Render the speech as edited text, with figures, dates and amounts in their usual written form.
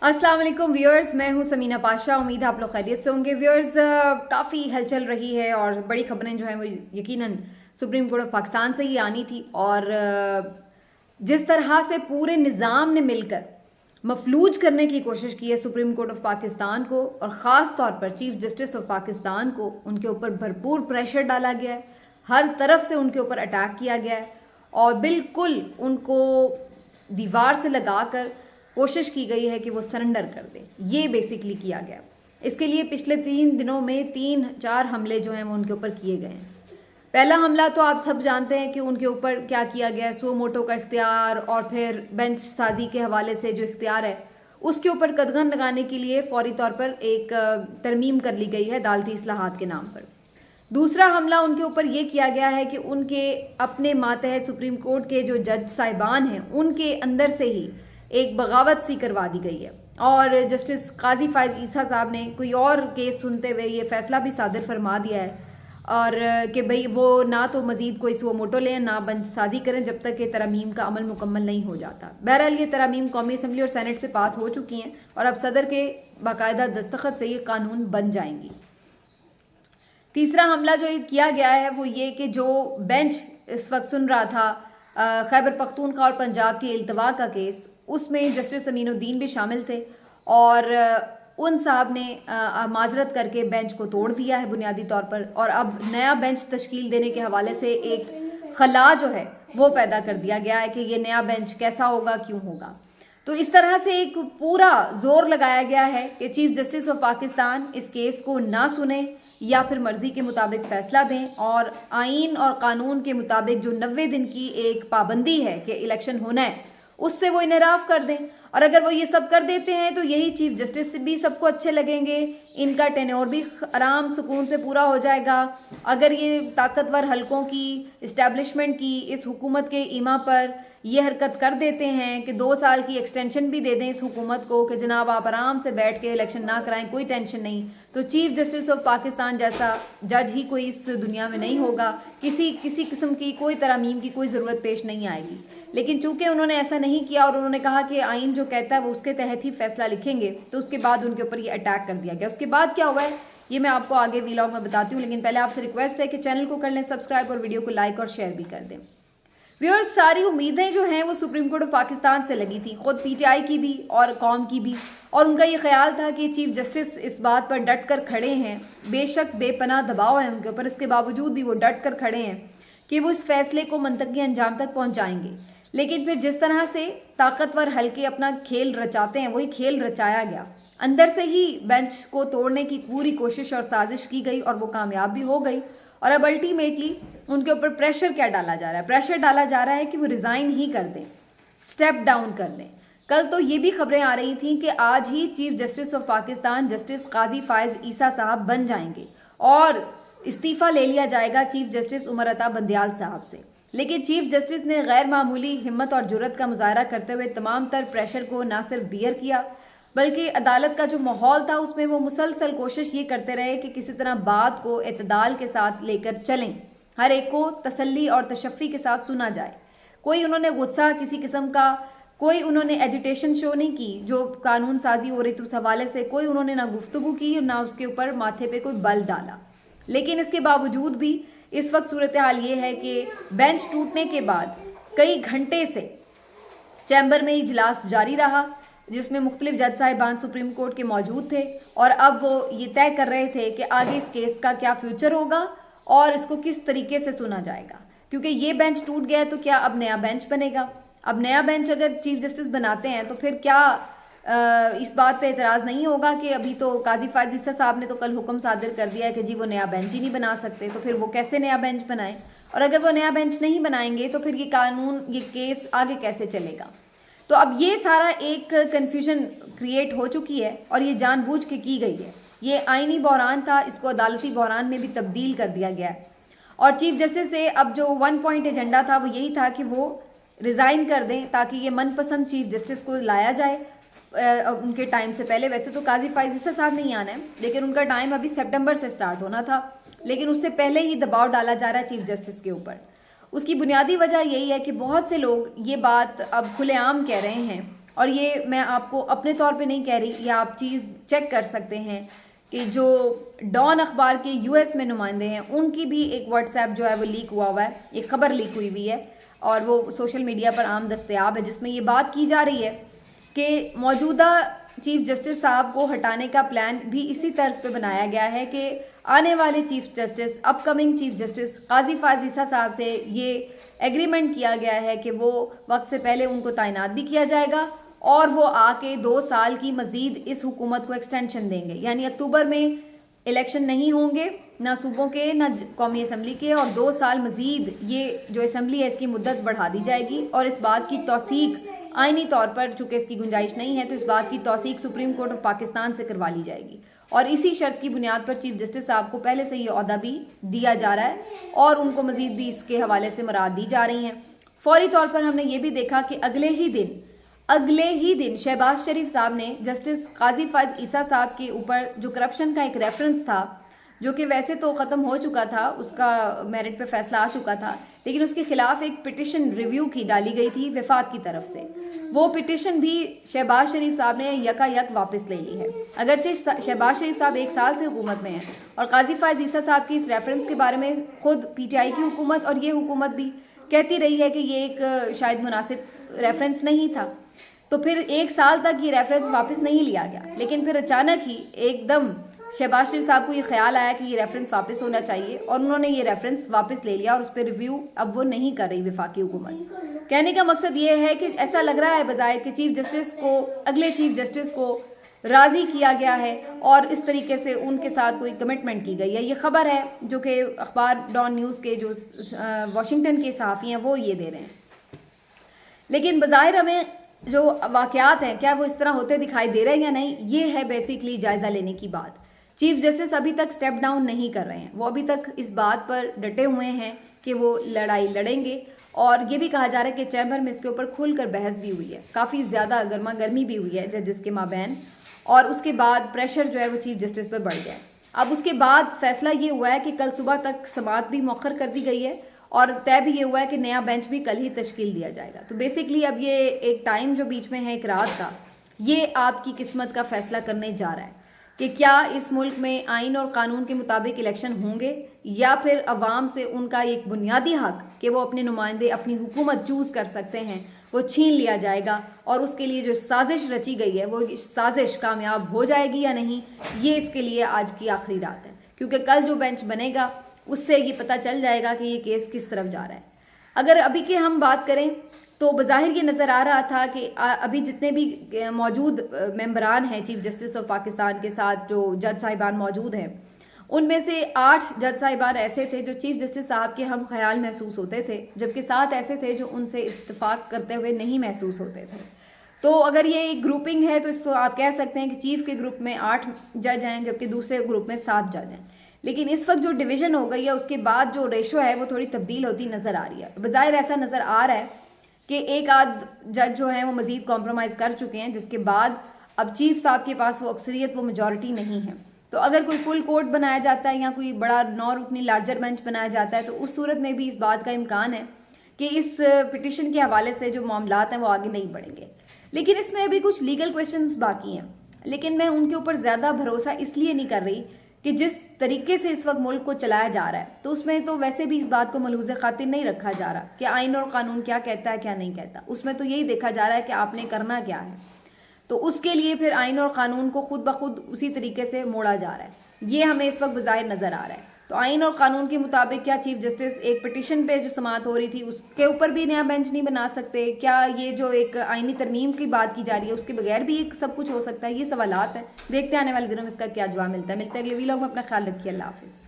अस्सलाम वालेकुम व्यूअर्स, मैं हूं समीना पाशा। उम्मीद है आप लोग खैरियत से होंगे। व्यूअर्स, काफ़ी हलचल रही है और बड़ी खबरें जो हैं वो यकीनन सुप्रीम कोर्ट ऑफ पाकिस्तान से ही आनी थी। और जिस तरह से पूरे निज़ाम ने मिलकर मफलूज करने की कोशिश की है सुप्रीम कोर्ट ऑफ पाकिस्तान को, और ख़ास तौर पर चीफ जस्टिस ऑफ पाकिस्तान को, उनके ऊपर भरपूर प्रेशर डाला गया है, हर तरफ से उनके ऊपर अटैक किया गया है और बिल्कुल उनको दीवार से लगाकर कोशिश की गई है कि वो सरेंडर कर दें। ये बेसिकली किया गया। इसके लिए पिछले 3 दिनों में 3-4 हमले जो हैं वो उनके ऊपर किए गए हैं। पहला हमला तो आप सब जानते हैं कि उनके ऊपर क्या किया गया है, सो मोटो का इख्तियार और फिर बेंच साजी के हवाले से जो इख्तियार है उसके ऊपर कदगन लगाने के लिए फौरी तौर पर एक तरमीम कर ली गई है अदालती इस्लाहात के नाम पर। दूसरा हमला उनके ऊपर ये किया गया है कि उनके अपने मातहत सुप्रीम कोर्ट के जो जज साहिबान हैं उनके अंदर से ही एक बगावत सी करवा दी गई है और जस्टिस काजी फायज ईसा साहब ने कोई और केस सुनते हुए ये फैसला भी सादिर फरमा दिया है और कि भाई वो ना तो मज़ीद कोई सो मोटो लें ना बंच साजी करें जब तक कि तरमीम का अमल मुकम्मल नहीं हो जाता। बहरहाल ये तरमीम कौमी असम्बली और सेनेट से पास हो चुकी हैं और अब सदर के बाकायदा दस्तखत से ये कानून बन जाएंगी। तीसरा हमला जो किया गया है वो ये कि जो बेंच इस वक्त सुन रहा था खैबर पख्तूनख्वा और पंजाब के इल्तवा का केस, उसमें जस्टिस अमीनुद्दीन भी शामिल थे और उन साहब ने माजरत करके बेंच को तोड़ दिया है बुनियादी तौर पर, और अब नया बेंच तश्कील देने के हवाले से एक खला जो है वो पैदा कर दिया गया है कि ये नया बेंच कैसा होगा, क्यों होगा। तो इस तरह से एक पूरा जोर लगाया गया है कि चीफ जस्टिस ऑफ पाकिस्तान इस केस को ना सुने या फिर मर्जी के मुताबिक फैसला दें और आइन और कानून के मुताबिक जो 90 दिन की एक पाबंदी है कि इलेक्शन होना है उससे वो इनराफ कर दें। और अगर वो ये सब कर देते हैं तो यही चीफ जस्टिस भी सबको अच्छे लगेंगे, इनका टेन्योर भी आराम सुकून से पूरा हो जाएगा। अगर ये ताकतवर हलकों की इस्टेब्लिशमेंट की इस हुकूमत के ईमा पर ये हरकत कर देते हैं कि 2 साल की एक्सटेंशन भी दे दें इस हुकूमत को कि जनाब आप आराम से बैठ के इलेक्शन ना कराएं, कोई टेंशन नहीं, तो चीफ जस्टिस ऑफ पाकिस्तान जैसा जज ही कोई इस दुनिया में नहीं होगा। किसी किस्म की कोई तरमीम की कोई ज़रूरत पेश नहीं आएगी। लेकिन चूंकि उन्होंने ऐसा नहीं किया और उन्होंने कहा कि आइन जो कहता है वो उसके तहत ही फैसला लिखेंगे, तो उसके बाद उनके ऊपर ये अटैक कर दिया गया। उसके बाद क्या हुआ है ये मैं आपको आगे वीलॉग में बताती हूँ, लेकिन पहले आपसे रिक्वेस्ट है कि चैनल को कर लें सब्सक्राइब और वीडियो को लाइक और शेयर भी कर दें। व्यूअर्स, सारी उम्मीदें जो हैं वो सुप्रीम कोर्ट ऑफ पाकिस्तान से लगी थी, खुद पीटीआई की भी और कौम की भी, और उनका ये ख्याल था कि चीफ जस्टिस इस बात पर डट कर खड़े हैं, बेशक बेपनाह दबाव है उनके ऊपर, इसके बावजूद भी वो डट कर खड़े हैं कि वो इस फैसले को मंतकी अंजाम तक पहुंचाएंगे। लेकिन फिर जिस तरह से ताकतवर हल्के अपना खेल रचाते हैं वही खेल रचाया गया। अंदर से ही बेंच को तोड़ने की पूरी कोशिश और साजिश की गई और वो कामयाब भी हो गई। और अब अल्टीमेटली उनके ऊपर प्रेशर क्या डाला जा रहा है? प्रेशर डाला जा रहा है कि वो रिज़ाइन ही कर दें, स्टेप डाउन कर दें। कल तो ये भी खबरें आ रही थी कि आज ही chief justice of Pakistan justice Qazi Faez Isa साहब बन जाएंगे और इस्तीफ़ा ले लिया जाएगा चीफ जस्टिस उमर अता बंदियाल साहब से। लेकिन चीफ जस्टिस ने गैर मामूली हिम्मत और जुर्रत का मुजाहरा करते हुए तमाम तर प्रेशर को ना सिर्फ बियर किया बल्कि अदालत का जो माहौल था उसमें वो मुसलसल कोशिश ये करते रहे कि किसी तरह बात को एतदाल के साथ लेकर चलें, हर एक को तसल्ली और तशफ़ी के साथ सुना जाए। कोई उन्होंने गुस्सा किसी किस्म का, कोई उन्होंने एजिटेशन शो नहीं की जो कानून साजी हो रही थी उस हवाले से, कोई उन्होंने ना गुफ्तगू की ना उसके ऊपर माथे पे कोई बल डाला। लेकिन इसके बावजूद भी इस वक्त सूरत हाल ये है कि बेंच टूटने के बाद कई घंटे से चैम्बर में इजलास जारी रहा जिसमें मुख्तलिफ जज साहिबान सुप्रीम कोर्ट के मौजूद थे और अब वो ये तय कर रहे थे कि आगे इस केस का क्या फ्यूचर होगा और इसको किस तरीके से सुना जाएगा। क्योंकि ये बेंच टूट गया है तो क्या अब नया बेंच बनेगा? अब नया बेंच अगर चीफ जस्टिस बनाते हैं तो फिर क्या इस बात पे एतराज़ नहीं होगा कि अभी तो काजी फायज ईसा साहब ने तो कल हुक्म सादिर कर दिया है कि जी वो नया बेंच ही नहीं बना सकते, तो फिर वो कैसे नया बेंच बनाएं? और अगर वो नया बेंच नहीं बनाएंगे तो फिर ये कानून, ये केस आगे कैसे चलेगा? तो अब ये सारा एक कन्फ्यूजन क्रिएट हो चुकी है और ये जानबूझ के की गई है। ये आइनी बहरान था, इसको अदालती बहरान में भी तब्दील कर दिया गया है। और चीफ जस्टिस से अब जो 1 पॉइंट एजेंडा था वो यही था कि वो रिज़ाइन कर दें ताकि ये मनपसंद चीफ जस्टिस को लाया जाए उनके टाइम से पहले। वैसे तो काजी फायज ईसा साहब नहीं आना है लेकिन उनका टाइम अभी सितंबर से स्टार्ट होना था, लेकिन उससे पहले ही दबाव डाला जा रहा है चीफ जस्टिस के ऊपर। उसकी बुनियादी वजह यही है कि बहुत से लोग ये बात अब खुलेआम कह रहे हैं اور یہ میں آپ کو اپنے طور پہ نہیں کہہ رہی، یہ آپ چیز چیک کر سکتے ہیں کہ جو ڈان اخبار کے یو ایس میں نمائندے ہیں ان کی بھی ایک واٹس ایپ جو ہے وہ لیک ہوا ہے، ایک خبر لیک ہوئی ہے اور وہ سوشل میڈیا پر عام دستیاب ہے، جس میں یہ بات کی جا رہی ہے کہ موجودہ چیف جسٹس صاحب کو ہٹانے کا پلان بھی اسی طرز پہ بنایا گیا ہے کہ آنے والے چیف جسٹس، اپ کمنگ چیف جسٹس قاضی فائز عیسیٰ صاحب سے یہ ایگریمنٹ کیا گیا ہے کہ وہ وقت سے پہلے ان کو تعینات بھی کیا جائے گا اور وہ آ کے 2 سال کی مزید اس حکومت کو ایکسٹینشن دیں گے، یعنی اکتوبر میں الیکشن نہیں ہوں گے نہ صوبوں کے نہ قومی اسمبلی کے، اور 2 سال مزید یہ جو اسمبلی ہے اس کی مدت بڑھا دی جائے گی، اور اس بات کی توثیق آئینی طور پر چونکہ اس کی گنجائش نہیں ہے تو اس بات کی توثیق سپریم کورٹ آف پاکستان سے کروا لی جائے گی، اور اسی شرط کی بنیاد پر چیف جسٹس صاحب کو پہلے سے یہ عہدہ بھی دیا جا رہا ہے اور ان کو مزید بھی اس کے حوالے سے مراد دی جا رہی ہیں۔ فوری طور پر ہم نے یہ بھی دیکھا کہ اگلے ہی دن شہباز شریف صاحب نے جسٹس قاضی فائز عیسیٰ صاحب کے اوپر جو کرپشن کا ایک ریفرنس تھا، جو کہ ویسے تو ختم ہو چکا تھا، اس کا میرٹ پہ فیصلہ آ چکا تھا، لیکن اس کے خلاف ایک پٹیشن ریویو کی ڈالی گئی تھی وفاق کی طرف سے، وہ پٹیشن بھی شہباز شریف صاحب نے یک واپس لے لی ہے۔ اگرچہ شہباز شریف صاحب 1 سال سے حکومت میں ہیں اور قاضی فائز عیسیٰ صاحب کی اس ریفرنس کے بارے میں خود پی ٹی آئی کی حکومت اور یہ حکومت بھی کہتی رہی ہے کہ یہ ایک شاید مناسب ریفرنس نہیں تھا، تو پھر 1 سال تک یہ ریفرنس واپس نہیں لیا گیا، لیکن پھر اچانک ہی ایک دم شہباز شریف صاحب کو یہ خیال آیا کہ یہ ریفرنس واپس ہونا چاہیے اور انہوں نے یہ ریفرنس واپس لے لیا اور اس پہ ریویو اب وہ نہیں کر رہی وفاقی حکومت۔ کہنے کا مقصد یہ ہے کہ ایسا لگ رہا ہے بظاہر کہ چیف جسٹس کو، اگلے چیف جسٹس کو راضی کیا گیا ہے اور اس طریقے سے ان کے ساتھ کوئی کمٹمنٹ کی گئی ہے۔ یہ خبر ہے جو کہ اخبار ڈان نیوز کے جو واشنگٹن کے صحافی ہیں وہ یہ دے رہے ہیں، لیکن بظاہر ہمیں جو واقعات ہیں کیا وہ اس طرح ہوتے دکھائی دے رہے ہیں یا نہیں، یہ ہے بیسیکلی جائزہ لینے کی بات۔ چیف جسٹس ابھی تک سٹیپ ڈاؤن نہیں کر رہے ہیں، وہ ابھی تک اس بات پر ڈٹے ہوئے ہیں کہ وہ لڑائی لڑیں گے، اور یہ بھی کہا جا رہا ہے کہ چیمبر میں اس کے اوپر کھل کر بحث بھی ہوئی ہے، کافی زیادہ گرما گرمی بھی ہوئی ہے ججز کے مابین، اور اس کے بعد پریشر جو ہے وہ چیف جسٹس پہ بڑھ گیا ہے۔ اب اس کے بعد فیصلہ یہ ہوا ہے کہ کل صبح تک سماعت بھی مؤخر کر دی گئی ہے اور طے بھی یہ ہوا ہے کہ نیا بینچ بھی کل ہی تشکیل دیا جائے گا۔ تو بیسیکلی اب یہ ایک ٹائم جو بیچ میں ہے ایک رات کا، یہ آپ کی قسمت کا فیصلہ کرنے جا رہا ہے کہ کیا اس ملک میں آئین اور قانون کے مطابق الیکشن ہوں گے یا پھر عوام سے ان کا ایک بنیادی حق کہ وہ اپنے نمائندے، اپنی حکومت چوز کر سکتے ہیں، وہ چھین لیا جائے گا، اور اس کے لیے جو سازش رچی گئی ہے وہ سازش کامیاب ہو جائے گی یا نہیں، یہ اس کے لیے آج کی آخری رات ہے، کیونکہ کل جو بینچ بنے گا اس سے یہ پتہ چل جائے گا کہ یہ کیس کس طرف جا رہا ہے۔ اگر ابھی کے ہم بات کریں تو بظاہر یہ نظر آ رہا تھا کہ ابھی جتنے بھی موجود ممبران ہیں چیف جسٹس آف پاکستان کے ساتھ جو جج صاحبان موجود ہیں، ان میں سے 8 جج صاحبان ایسے تھے جو چیف جسٹس صاحب کے ہم خیال محسوس ہوتے تھے، جبکہ 7 ایسے تھے جو ان سے اتفاق کرتے ہوئے نہیں محسوس ہوتے تھے۔ تو اگر یہ ایک گروپنگ ہے تو اس کو آپ کہہ سکتے ہیں کہ چیف کے گروپ میں 8 جج ہیں جبکہ دوسرے گروپ میں 7 جج ہیں، لیکن اس وقت جو ڈویژن ہو گئی ہے اس کے بعد جو ریشو ہے وہ تھوڑی تبدیل ہوتی نظر آ رہی ہے۔ بظاہر ایسا نظر آ رہا ہے کہ ایک آدھ جج جو ہیں وہ مزید کمپرومائز کر چکے ہیں، جس کے بعد اب چیف صاحب کے پاس وہ اکثریت، وہ میجورٹی نہیں ہے۔ تو اگر کوئی فل کورٹ بنایا جاتا ہے یا کوئی بڑا 9 رکنی لارجر بینچ بنایا جاتا ہے تو اس صورت میں بھی اس بات کا امکان ہے کہ اس پٹیشن کے حوالے سے جو معاملات ہیں وہ آگے نہیں بڑھیں گے، لیکن اس میں ابھی کچھ لیگل کویشچنز باقی ہیں، لیکن میں ان کے اوپر زیادہ بھروسہ اس لیے نہیں کر رہی کہ جس طریقے سے اس وقت ملک کو چلایا جا رہا ہے تو اس میں تو ویسے بھی اس بات کو ملحوظ خاطر نہیں رکھا جا رہا کہ آئین اور قانون کیا کہتا ہے کیا نہیں کہتا، اس میں تو یہی دیکھا جا رہا ہے کہ آپ نے کرنا کیا ہے، تو اس کے لیے پھر آئین اور قانون کو خود بخود اسی طریقے سے موڑا جا رہا ہے، یہ ہمیں اس وقت بظاہر نظر آ رہا ہے۔ تو آئین اور قانون کے مطابق کیا چیف جسٹس ایک پٹیشن پہ جو سماعت ہو رہی تھی اس کے اوپر بھی نیا بینچ نہیں بنا سکتے؟ کیا یہ جو ایک آئینی ترمیم کی بات کی جا رہی ہے اس کے بغیر بھی ایک سب کچھ ہو سکتا ہے؟ یہ سوالات ہیں، دیکھتے ہیں آنے والے دنوں میں اس کا کیا جواب ملتا ہے۔ اگلے ویلاگ میں، اپنا خیال رکھیے، اللہ حافظ۔